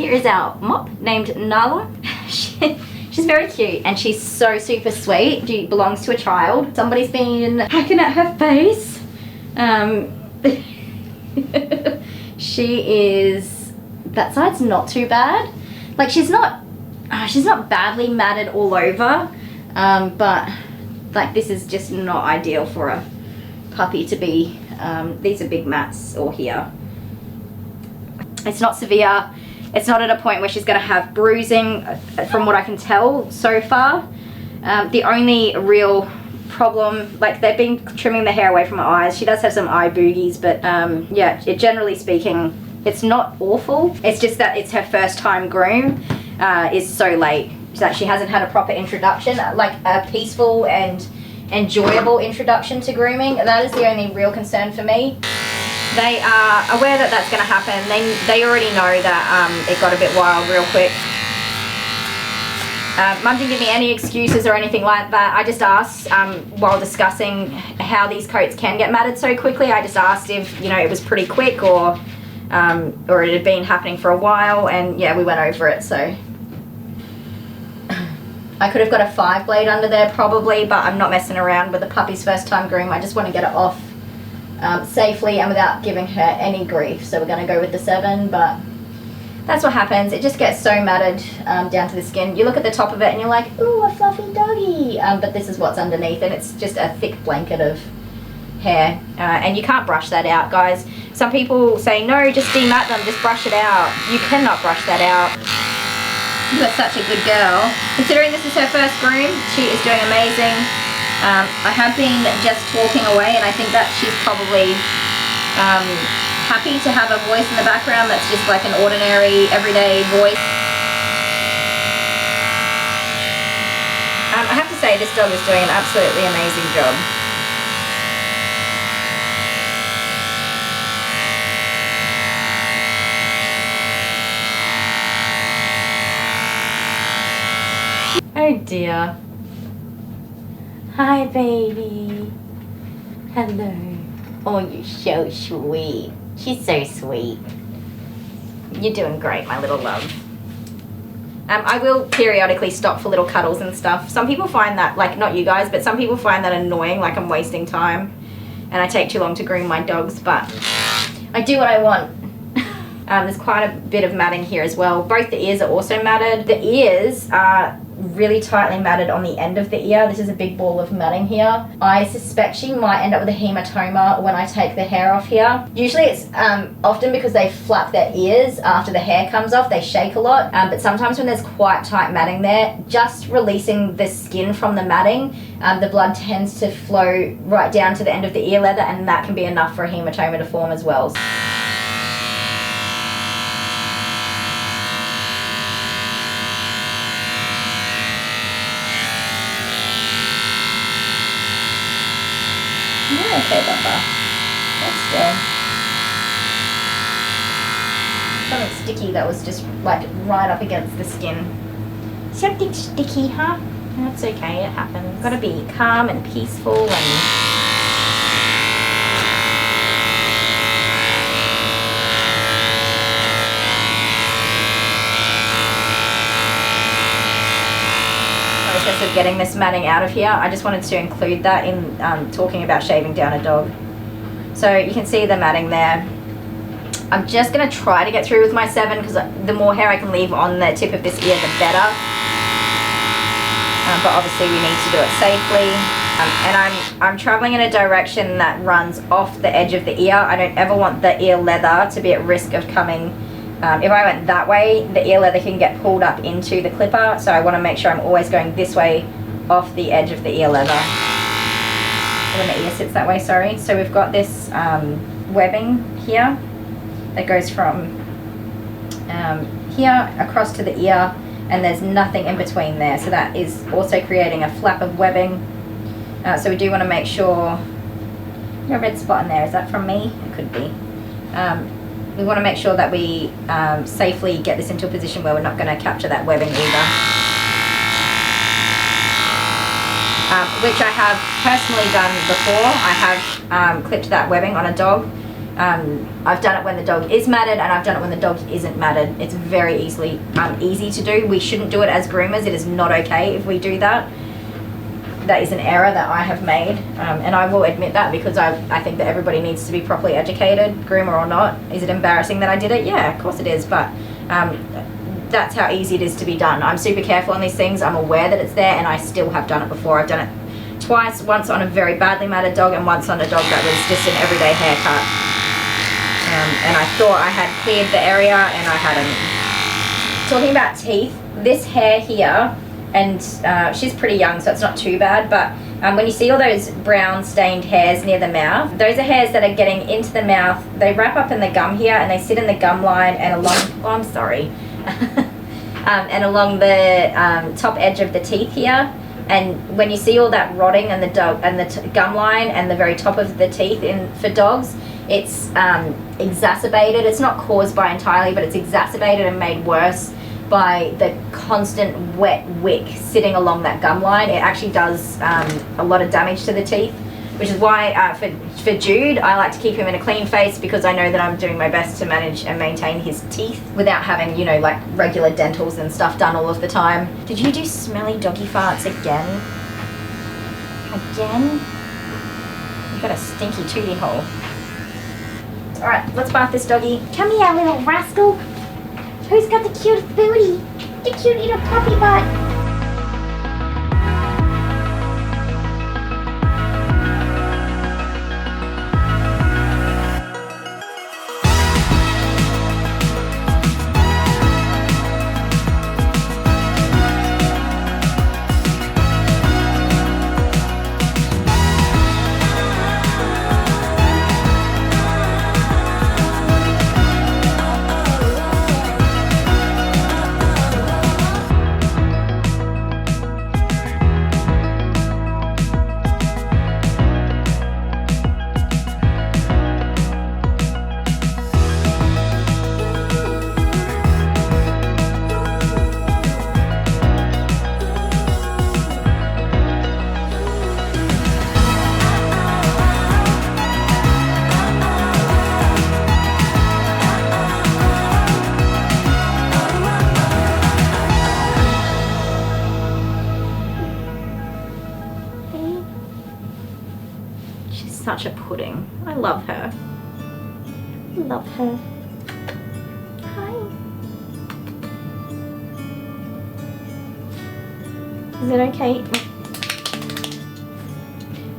Here is our mop named Nala. She's very cute and she's so super sweet. She belongs to a child. Somebody's been hacking at her face. She is, that side's not too bad. Like she's not badly matted all over, but like this is just not ideal for a puppy to be. These are big mats or here. It's not severe. It's not at a point where she's going to have bruising from what I can tell so far. The only real problem, like they've been trimming the hair away from her eyes. She does have some eye boogies, but yeah, generally speaking, it's not awful. It's just that it's her first time groom is so late that she hasn't had a proper introduction, like a peaceful and enjoyable introduction to grooming. That is the only real concern for me. They are aware that that's going to happen. They already know that it got a bit wild real quick. Mum didn't give me any excuses or anything like that. I just asked while discussing how these coats can get matted so quickly. I just asked if it was pretty quick or it had been happening for a while, and yeah, we went over it. So I could have got a 5-blade under there probably, but I'm not messing around with the puppy's first time groom. I just want to get it off safely and without giving her any grief. So we're going to go with the 7, but that's what happens. It just gets so matted down to the skin. You look at the top of it and you're like, ooh, a fluffy doggy. But this is what's underneath, and it's just a thick blanket of hair. And you can't brush that out, guys. Some people say, no, just demat them, just brush it out. You cannot brush that out. You are such a good girl. Considering this is her first groom, she is doing amazing. I have been just talking away, and I think that she's probably happy to have a voice in the background that's just like an ordinary, everyday voice. I have to say, this dog is doing an absolutely amazing job. Oh dear. Hi baby. Hello. Oh, you're so sweet. She's so sweet. You're doing great, my little love. I will periodically stop for little cuddles and stuff. Some people find that, like, not you guys, but some people find that annoying, like I'm wasting time and I take too long to groom my dogs, but I do what I want. There's quite a bit of matting here as well. Both the ears are also matted. The ears are really tightly matted on the end of the ear. This is a big ball of matting here. I suspect she might end up with a hematoma when I take the hair off here. Usually it's often because they flap their ears after the hair comes off. They shake a lot, but sometimes when there's quite tight matting there, just releasing the skin from the matting, the blood tends to flow right down to the end of the ear leather, and that can be enough for a hematoma to form as well. You're okay, Bubba. Hold still. Something sticky that was just like right up against the skin. Something sticky, huh? That's okay, it happens. Gotta be calm and peaceful and... process of getting this matting out of here. I just wanted to include that in talking about shaving down a dog. So you can see the matting there. I'm just going to try to get through with my 7 because the more hair I can leave on the tip of this ear, the better. But obviously we need to do it safely. And I'm traveling in a direction that runs off the edge of the ear. I don't ever want the ear leather to be at risk of coming. If I went that way, the ear leather can get pulled up into the clipper, so I want to make sure I'm always going this way off the edge of the ear leather. When the ear sits that way, sorry. So we've got this webbing here that goes from here across to the ear, and there's nothing in between there, so that is also creating a flap of webbing. So we do want to make sure... a red spot in there, is that from me? It could be. We want to make sure that we safely get this into a position where we're not going to capture that webbing either. Which I have personally done before. I have clipped that webbing on a dog I've done it when the dog is matted, and I've done it when the dog isn't matted. It's very easy to do. We shouldn't do it as groomers. It is not okay if we do that. That is an error that I have made, and I will admit that, because I think that everybody needs to be properly educated, groomer or not. Is it embarrassing that I did it? Yeah, of course it is, but that's how easy it is to be done. I'm super careful on these things. I'm aware that it's there, and I still have done it before. I've done it twice, once on a very badly matted dog and once on a dog that was just an everyday haircut. And I thought I had cleared the area, and I hadn't. Talking about teeth, this hair here, and she's pretty young, so it's not too bad, but when you see all those brown stained hairs near the mouth, those are hairs that are getting into the mouth. They wrap up in the gum here, and they sit in the gum line and along, I'm sorry, and along the top edge of the teeth here. And when you see all that rotting and the gum line and the very top of the teeth for dogs, it's exacerbated. It's not caused by entirely, but it's exacerbated and made worse by the constant wet wick sitting along that gum line. It actually does a lot of damage to the teeth, which is why for Jude, I like to keep him in a clean face, because I know that I'm doing my best to manage and maintain his teeth without having, you know, like regular dentals and stuff done all of the time. Did you do smelly doggy farts again? Again? You've got a stinky tootie hole. All right, let's bath this doggy. Come here, little rascal. Who's got the cutest booty? The cute little puppy butt. Such a pudding. I love her. Love her. Hi. Is it okay?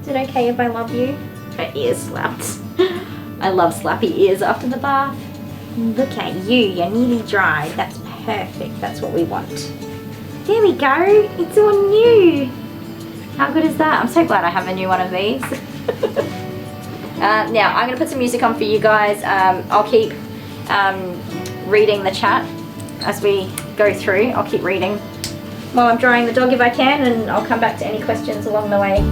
Is it okay if I love you? Her ears slapped. I love slappy ears after the bath. Look at you. You're nearly dry. That's perfect. That's what we want. There we go. It's all new. How good is that? I'm so glad I have a new one of these. Now I'm going to put some music on for you guys. I'll keep reading the chat as we go through. I'll keep reading while I'm drying the dog if I can, and I'll come back to any questions along the way.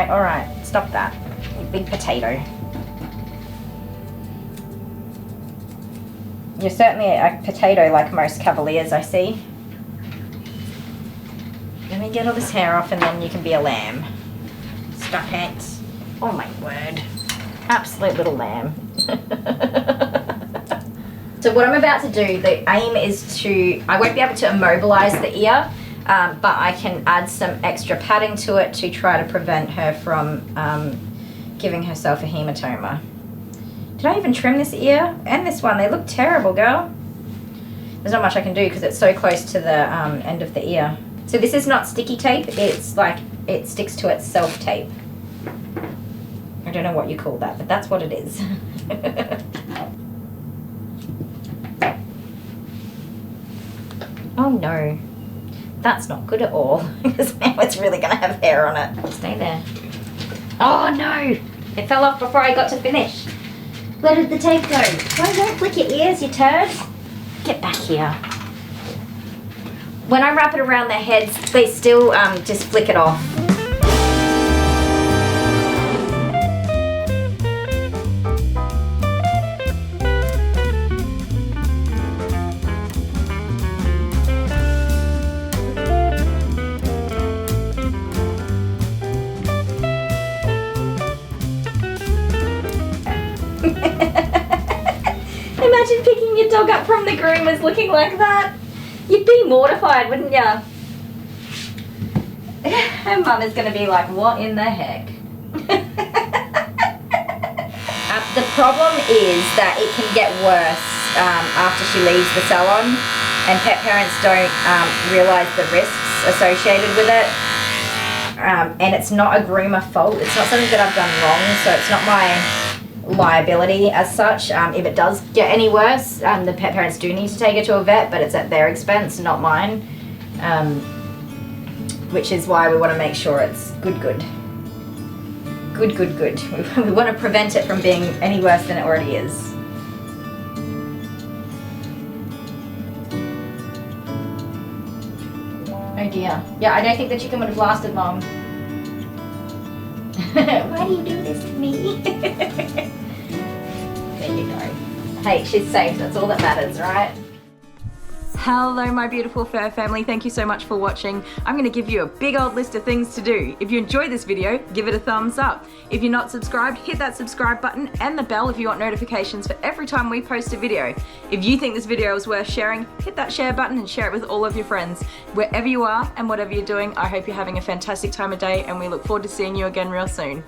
All right, stop that, you big potato. You're certainly a potato like most cavaliers I see. Let me get all this hair off and then you can be a lamb. Stop it. Oh my word. Absolute little lamb. So what I'm about to do, the aim is to, I won't be able to immobilize the ear, but I can add some extra padding to it to try to prevent her from giving herself a hematoma. Did I even trim this ear and this one? They look terrible, girl. There's not much I can do because it's so close to the end of the ear. So this is not sticky tape, it's like, it sticks to itself tape. I don't know what you call that, but that's what it is. Oh no, that's not good at all, because now it's really gonna have hair on it. Stay there. Oh no, it fell off before I got to finish. Where did the tape go? Why don't flick your ears, you turd? Get back here. When I wrap it around their heads, they still just flick it off. Imagine picking your dog up from the groomers looking like that. You'd be mortified, wouldn't ya? Her mum is going to be like, what in the heck? The problem is that it can get worse after she leaves the salon, and pet parents don't realise the risks associated with it. And it's not a groomer fault. It's not something that I've done wrong, so it's not my liability as such. If it does get any worse, the pet parents do need to take it to a vet, but it's at their expense, not mine. Which is why we want to make sure it's good. We want to prevent it from being any worse than it already is. Oh dear. Yeah, I don't think the chicken would have lasted long. Why do you do this to me? There you go. Hey, she's safe. That's all that matters, right? Hello, my beautiful fur family. Thank you so much for watching. I'm going to give you a big old list of things to do. If you enjoyed this video, give it a thumbs up. If you're not subscribed, hit that subscribe button and the bell if you want notifications for every time we post a video. If you think this video is worth sharing, hit that share button and share it with all of your friends. Wherever you are and whatever you're doing, I hope you're having a fantastic time of day, and we look forward to seeing you again real soon.